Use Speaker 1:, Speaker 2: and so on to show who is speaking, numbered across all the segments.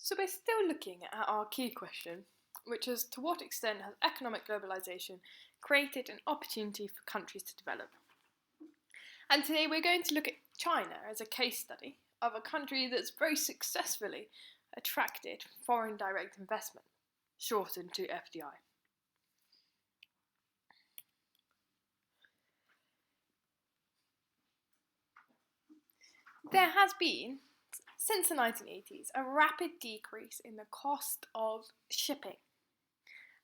Speaker 1: So we're still looking at our key question, which is to what extent has economic globalization created an opportunity for countries to develop? And today we're going to look at China as a case study of a country that's very successfully attracted foreign direct investment, shortened to FDI. There has been, since the 1980s, a rapid decrease in the cost of shipping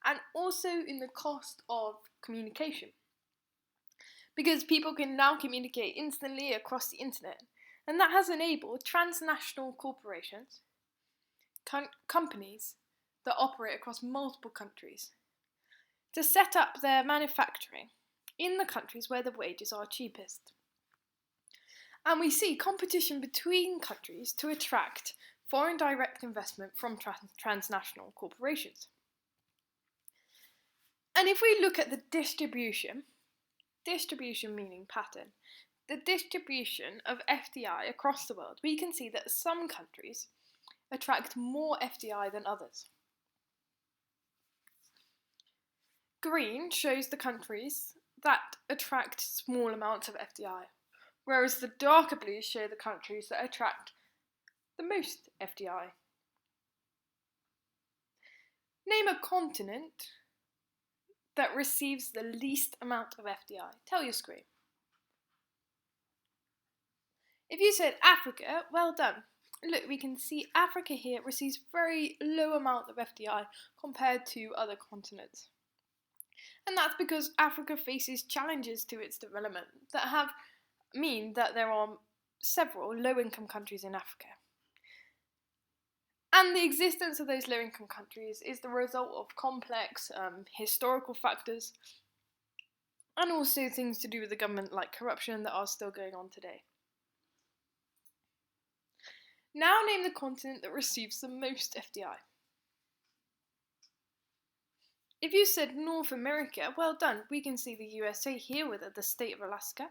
Speaker 1: and also in the cost of communication, because people can now communicate instantly across the internet, and that has enabled transnational corporations, companies that operate across multiple countries, to set up their manufacturing in the countries where the wages are cheapest. And we see competition between countries to attract foreign direct investment from transnational corporations. And if we look at the distribution meaning pattern, the distribution of FDI across the world, we can see that some countries attract more FDI than others. Green shows the countries that attract small amounts of FDI, whereas the darker blues show the countries that attract the most FDI. Name a continent that receives the least amount of FDI. Tell your screen. If you said Africa, well done. Look, we can see Africa here receives very low amount of FDI compared to other continents. And that's because Africa faces challenges to its development that mean that there are several low-income countries in Africa. And the existence of those low-income countries is the result of complex historical factors and also things to do with the government like corruption that are still going on today. Now name the continent that receives the most FDI. If you said North America, well done. We can see the USA here with the state of Alaska,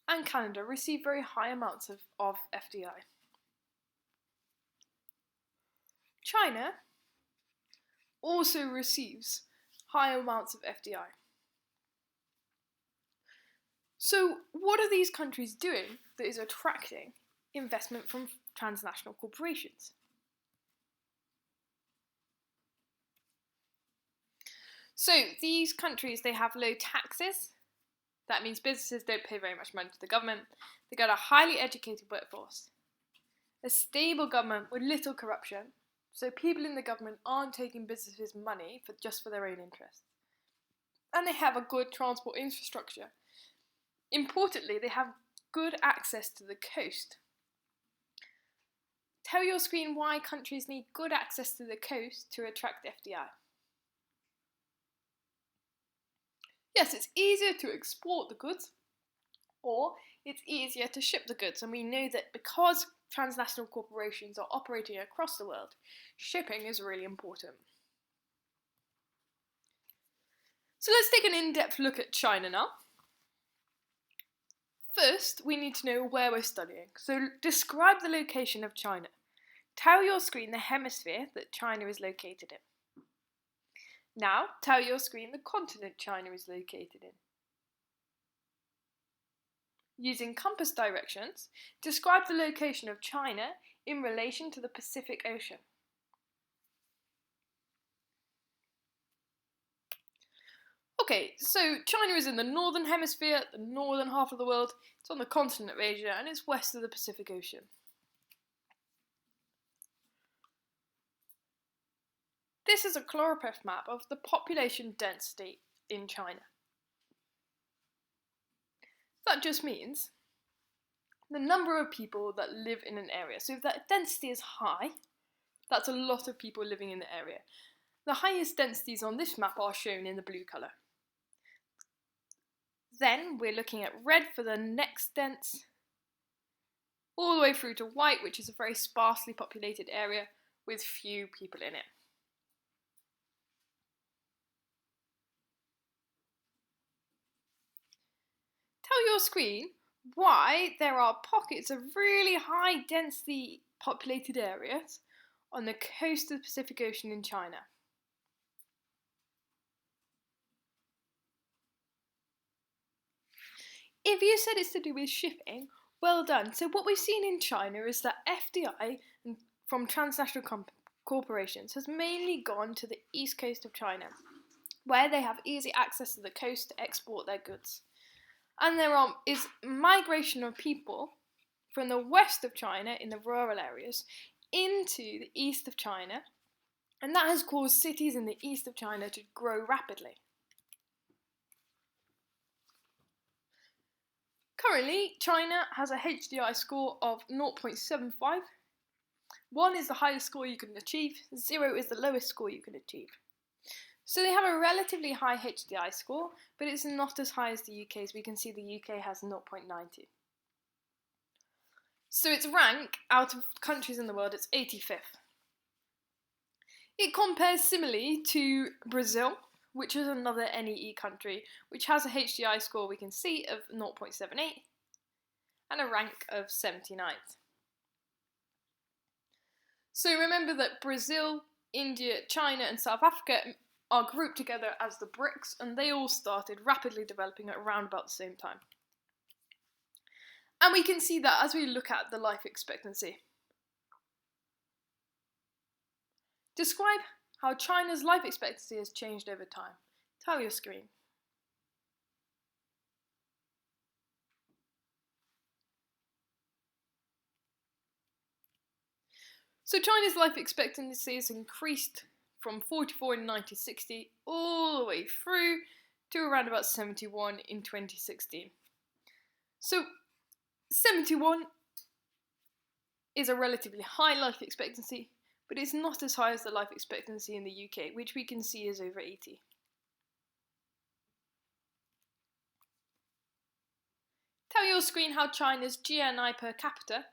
Speaker 1: and Canada receive very high amounts of FDI. China also receives high amounts of FDI. So what are these countries doing that is attracting investment from transnational corporations? So these countries, they have low taxes. That means businesses don't pay very much money to the government. They got a highly educated workforce, a stable government with little corruption, so people in the government aren't taking businesses' money just for their own interests. And they have a good transport infrastructure. Importantly, they have good access to the coast. Tell your screen why countries need good access to the coast to attract FDI. Yes, it's easier to export the goods, or it's easier to ship the goods, and we know that because transnational corporations are operating across the world, shipping is really important. So let's take an in-depth look at China now. First, we need to know where we're studying. So describe the location of China. Tell your screen the hemisphere that China is located in. Now, tell your screen the continent China is located in. Using compass directions, describe the location of China in relation to the Pacific Ocean. Okay, so China is in the northern hemisphere, the northern half of the world. It's on the continent of Asia, and it's west of the Pacific Ocean. This is a choropleth map of the population density in China. That just means the number of people that live in an area. So if that density is high, that's a lot of people living in the area. The highest densities on this map are shown in the blue colour. Then we're looking at red for the next dense, all the way through to white, which is a very sparsely populated area with few people in it. Tell your screen why there are pockets of really high density populated areas on the coast of the Pacific Ocean in China. If you said it's to do with shipping, well done. So what we've seen in China is that FDI from transnational corporations has mainly gone to the east coast of China, where they have easy access to the coast to export their goods. And there is migration of people from the west of China in the rural areas into the east of China, and that has caused cities in the east of China to grow rapidly. Currently, China has a HDI score of 0.75. 1 is the highest score you can achieve, 0 is the lowest score you can achieve. So they have a relatively high HDI score, but it's not as high as the UK, as we can see the UK has 0.90. So its rank out of countries in the world, it's 85th. It compares similarly to Brazil, which is another NEE country, which has a HDI score we can see of 0.78 and a rank of 79th. So remember that Brazil, India, China and South Africa are grouped together as the BRICS, and they all started rapidly developing at around about the same time. And we can see that as we look at the life expectancy. Describe how China's life expectancy has changed over time. Tell your screen. So China's life expectancy has increased from 44 in 1960 all the way through to around about 71 in 2016. So 71 is a relatively high life expectancy, but it's not as high as the life expectancy in the UK, which we can see is over 80. Tell your screen how China's GNI per capita,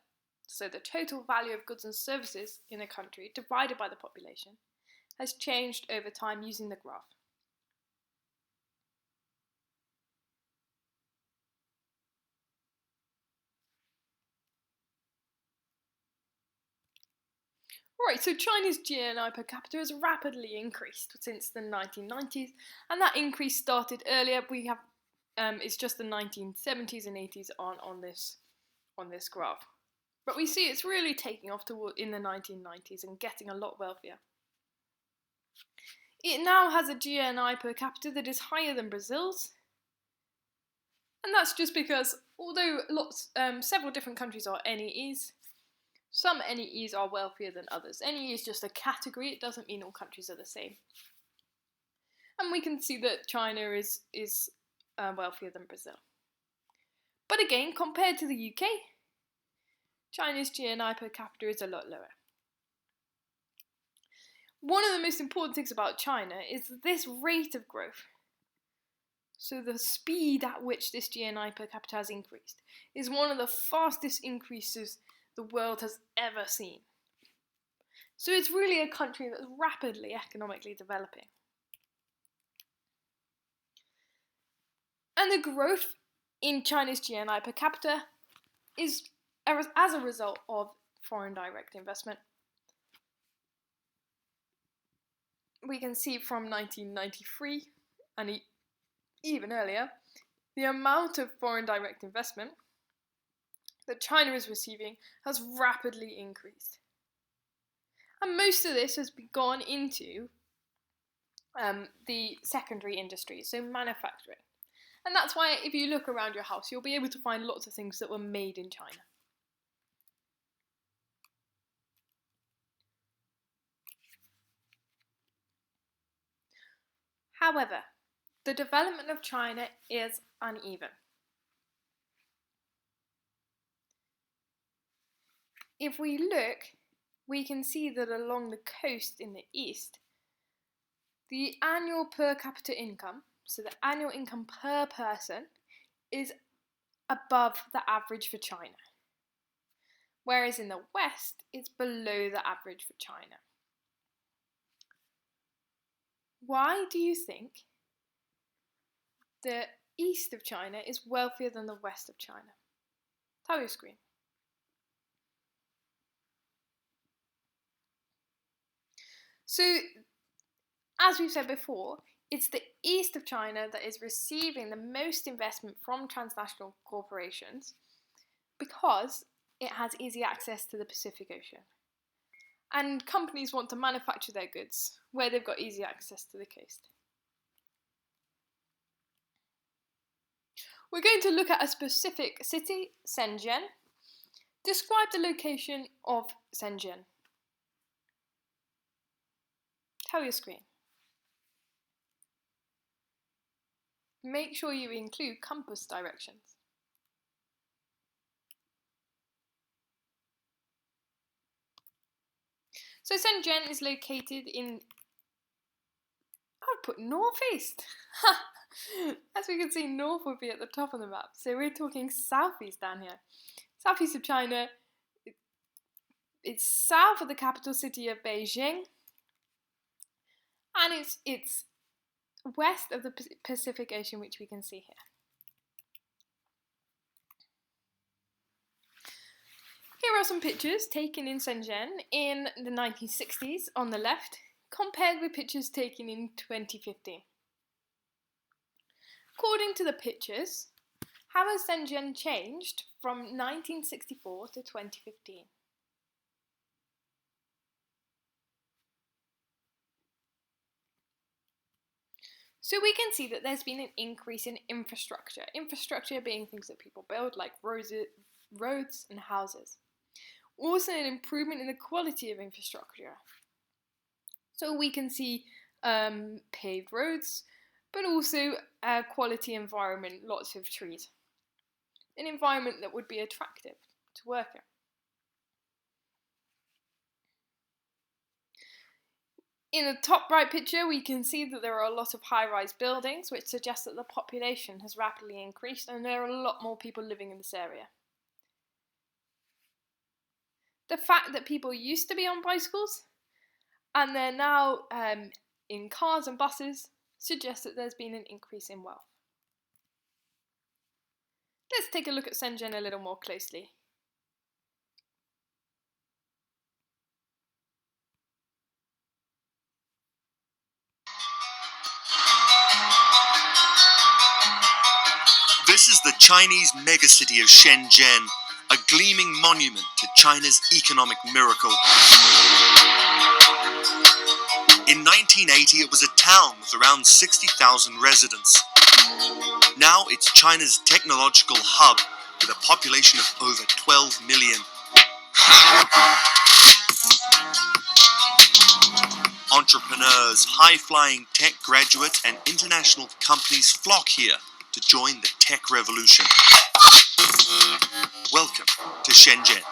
Speaker 1: so the total value of goods and services in a country divided by the population, has changed over time using the graph. Right, so China's GNI per capita has rapidly increased since the 1990s, and that increase started earlier. We have it's just the 1970s and 80s on this graph, but we see it's really taking off in the 1990s and getting a lot wealthier. It now has a GNI per capita that is higher than Brazil's, and that's just because although several different countries are NEEs, some NEEs are wealthier than others. NEE is just a category, it doesn't mean all countries are the same. And we can see that China is wealthier than Brazil. But again, compared to the UK, China's GNI per capita is a lot lower. One of the most important things about China is this rate of growth. So the speed at which this GNI per capita has increased is one of the fastest increases the world has ever seen. So it's really a country that's rapidly economically developing. And the growth in China's GNI per capita is as a result of foreign direct investment. We can see from 1993 and even earlier, the amount of foreign direct investment that China is receiving has rapidly increased. And most of this has gone into the secondary industries, so manufacturing. And that's why if you look around your house, you'll be able to find lots of things that were made in China. However, the development of China is uneven. If we look, we can see that along the coast in the east, the annual per capita income, so the annual income per person, is above the average for China. Whereas in the west, it's below the average for China. Why do you think the east of China is wealthier than the west of China? Tell your screen. So, as we've said before, it's the east of China that is receiving the most investment from transnational corporations because it has easy access to the Pacific Ocean. And companies want to manufacture their goods where they've got easy access to the coast. We're going to look at a specific city, Shenzhen. Describe the location of Shenzhen. Tell your screen. Make sure you include compass directions. So Shenzhen is located in, I would put northeast. As we can see, north would be at the top of the map. So we're talking southeast down here. Southeast of China. It's south of the capital city of Beijing. And it's west of the Pacific Ocean, which we can see here. Here are some pictures taken in Shenzhen in the 1960s on the left, compared with pictures taken in 2015. According to the pictures, how has Shenzhen changed from 1964 to 2015? So we can see that there's been an increase in infrastructure. Infrastructure being things that people build, like roads and houses. Also an improvement in the quality of infrastructure. So we can see paved roads, but also a quality environment, lots of trees. An environment that would be attractive to work in. In the top right picture, we can see that there are a lot of high-rise buildings, which suggests that the population has rapidly increased and there are a lot more people living in this area. The fact that people used to be on bicycles and they're now in cars and buses suggests that there's been an increase in wealth. Let's take a look at Shenzhen a little more closely.
Speaker 2: This is the Chinese megacity of Shenzhen, a gleaming monument to China's economic miracle. In 1980, it was a town with around 60,000 residents. Now it's China's technological hub with a population of over 12 million. Entrepreneurs, high-flying tech graduates, and international companies flock here to join the tech revolution. Welcome to Shenzhen.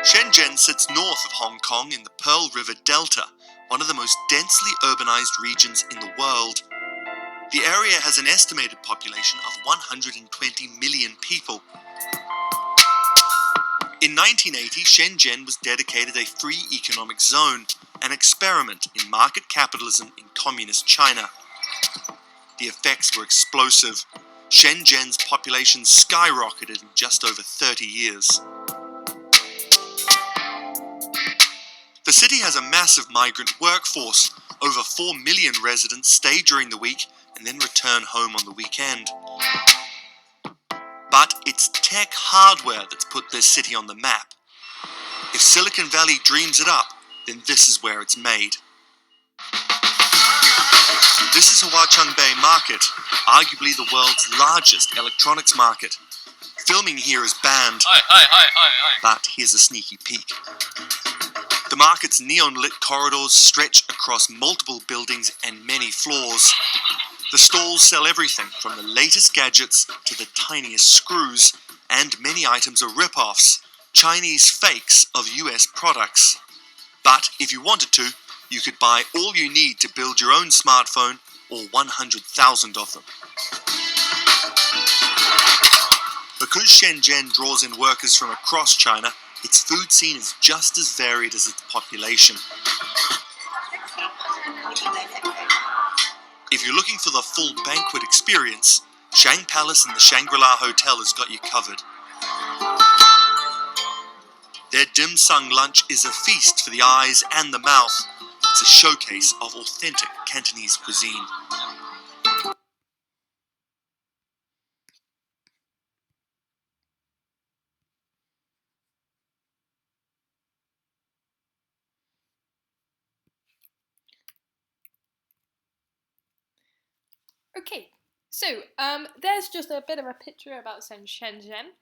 Speaker 2: Shenzhen sits north of Hong Kong in the Pearl River Delta, one of the most densely urbanized regions in the world. The area has an estimated population of 120 million people. In 1980, Shenzhen was dedicated a free economic zone, an experiment in market capitalism in communist China. The effects were explosive. Shenzhen's population skyrocketed in just over 30 years. The city has a massive migrant workforce. Over 4 million residents stay during the week and then return home on the weekend. But it's tech hardware that's put this city on the map. If Silicon Valley dreams it up, then this is where it's made. This is Huacheng Bay Market, arguably the world's largest electronics market. Filming here is banned, but here's a sneaky peek. The market's neon-lit corridors stretch across multiple buildings and many floors. The stalls sell everything from the latest gadgets to the tiniest screws, and many items are rip-offs, Chinese fakes of US products. But if you wanted to, you could buy all you need to build your own smartphone, or 100,000 of them. Because Shenzhen draws in workers from across China, its food scene is just as varied as its population. If you're looking for the full banquet experience, Shang Palace and the Shangri-La Hotel has got you covered. Their dim sum lunch is a feast for the eyes and the mouth. It's a showcase of authentic Cantonese cuisine.
Speaker 1: Okay, so there's just a bit of a picture about Shenzhen.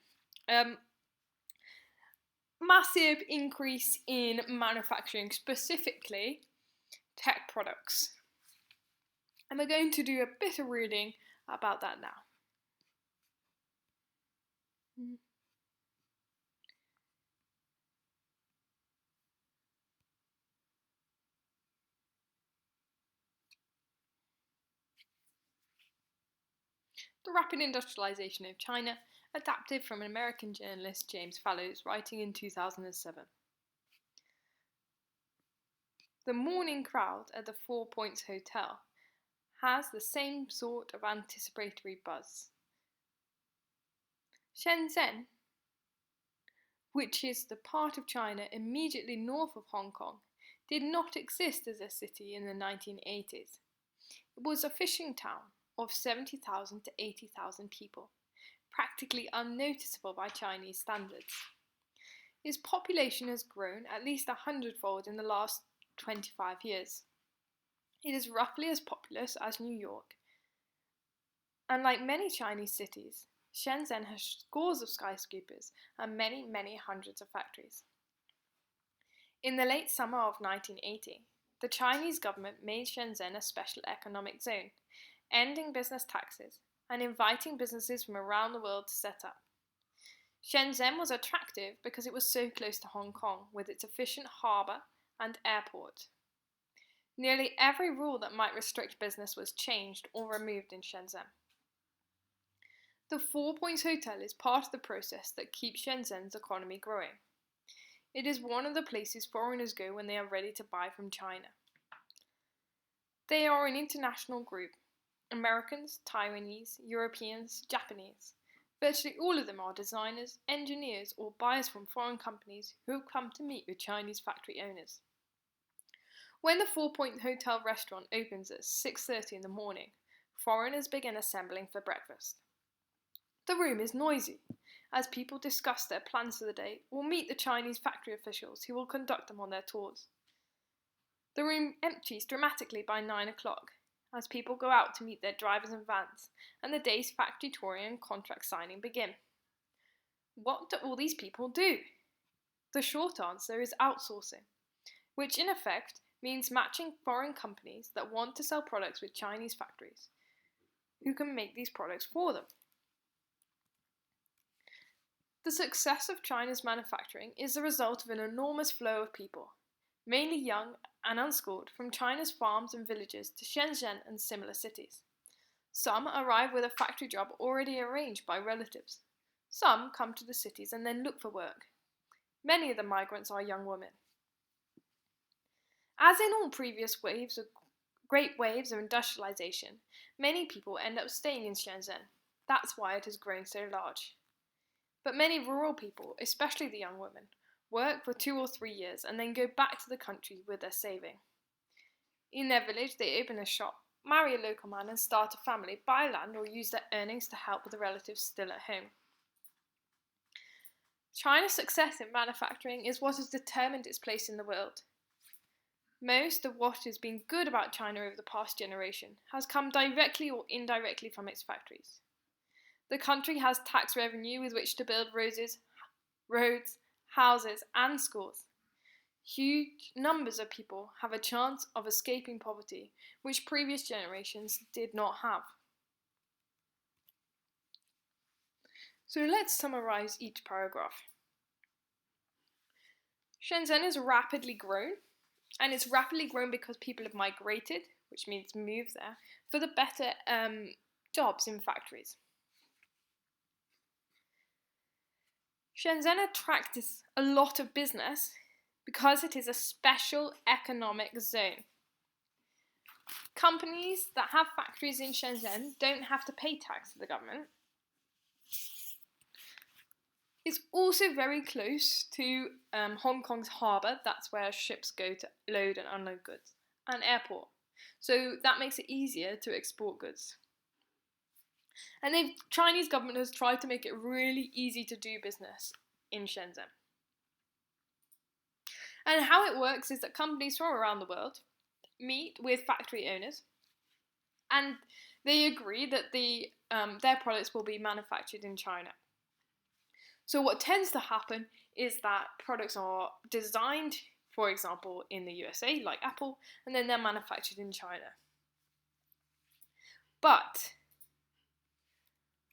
Speaker 1: Massive increase in manufacturing, specifically tech products. And we're going to do a bit of reading about that now. The Rapid Industrialization of China, adapted from an American journalist, James Fallows, writing in 2007. The morning crowd at the Four Points Hotel has the same sort of anticipatory buzz. Shenzhen, which is the part of China immediately north of Hong Kong, did not exist as a city in the 1980s. It was a fishing town of 70,000 to 80,000 people, practically unnoticeable by Chinese standards. Its population has grown at least 100-fold in the last 25 years. It is roughly as populous as New York. And like many Chinese cities, Shenzhen has scores of skyscrapers and many, many hundreds of factories. In the late summer of 1980, the Chinese government made Shenzhen a special economic zone, ending business taxes and inviting businesses from around the world to set up. Shenzhen was attractive because it was so close to Hong Kong with its efficient harbour and airport. Nearly every rule that might restrict business was changed or removed in Shenzhen. The Four Points Hotel is part of the process that keeps Shenzhen's economy growing. It is one of the places foreigners go when they are ready to buy from China. They are an international group. Americans, Taiwanese, Europeans, Japanese. Virtually all of them are designers, engineers, or buyers from foreign companies who have come to meet with Chinese factory owners. When the Four Point Hotel restaurant opens at 6:30 in the morning, foreigners begin assembling for breakfast. The room is noisy, as people discuss their plans for the day or meet the Chinese factory officials who will conduct them on their tours. The room empties dramatically by 9 o'clock, as people go out to meet their drivers and vans, and the day's factory touring and contract signing begin. What do all these people do? The short answer is outsourcing, which in effect means matching foreign companies that want to sell products with Chinese factories, who can make these products for them. The success of China's manufacturing is the result of an enormous flow of people, mainly young and unskilled, from China's farms and villages to Shenzhen and similar cities. Some arrive with a factory job already arranged by relatives. Some come to the cities and then look for work. Many of the migrants are young women. As in all previous great waves of industrialization, many people end up staying in Shenzhen. That's why it has grown so large. But many rural people, especially the young women, work for 2 or 3 years and then go back to the country with their saving. In their village, they open a shop, marry a local man and start a family, buy land or use their earnings to help with the relatives still at home. China's success in manufacturing is what has determined its place in the world. Most of what has been good about China over the past generation has come directly or indirectly from its factories. The country has tax revenue with which to build roads, houses, and schools. Huge numbers of people have a chance of escaping poverty, which previous generations did not have. So let's summarize each paragraph. Shenzhen has rapidly grown, and it's rapidly grown because people have migrated, which means moved there, for the better jobs in factories. Shenzhen attracts a lot of business because it is a special economic zone. companies that have factories in Shenzhen don't have to pay tax to the government. It's also very close to Hong Kong's harbour. That's where ships go to load and unload goods, and airport. So that makes it easier to export goods. And the Chinese government has tried to make it really easy to do business in Shenzhen. And how it works is that companies from around the world meet with factory owners, and they agree that their products will be manufactured in China. So what tends to happen is that products are designed, for example, in the USA, like Apple, and then they're manufactured in China. But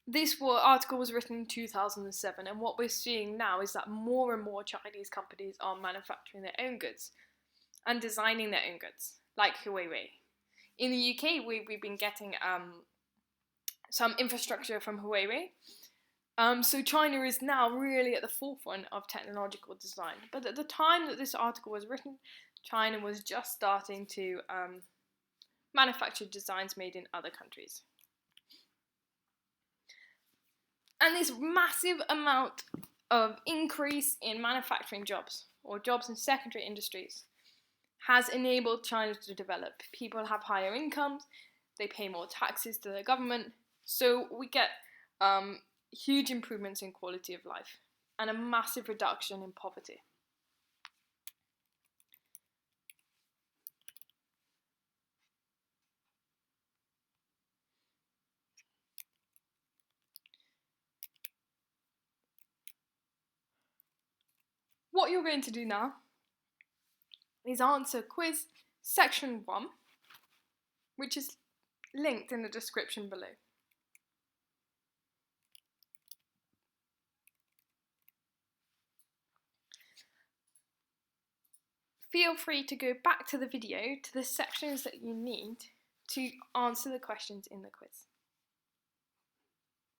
Speaker 1: this article was written in 2007, and what we're seeing now is that more and more Chinese companies are manufacturing their own goods and designing their own goods, like Huawei. In the UK, we've been getting some infrastructure from Huawei. So China is now really at the forefront of technological design. But at the time that this article was written, China was just starting to manufacture designs made in other countries. And this massive amount of increase in manufacturing jobs, or jobs in secondary industries, has enabled China to develop. People have higher incomes, they pay more taxes to the government, so we get huge improvements in quality of life and a massive reduction in poverty. What you're going to do now is answer quiz section 1, which is linked in the description below. Feel free to go back to the video to the sections that you need to answer the questions in the quiz.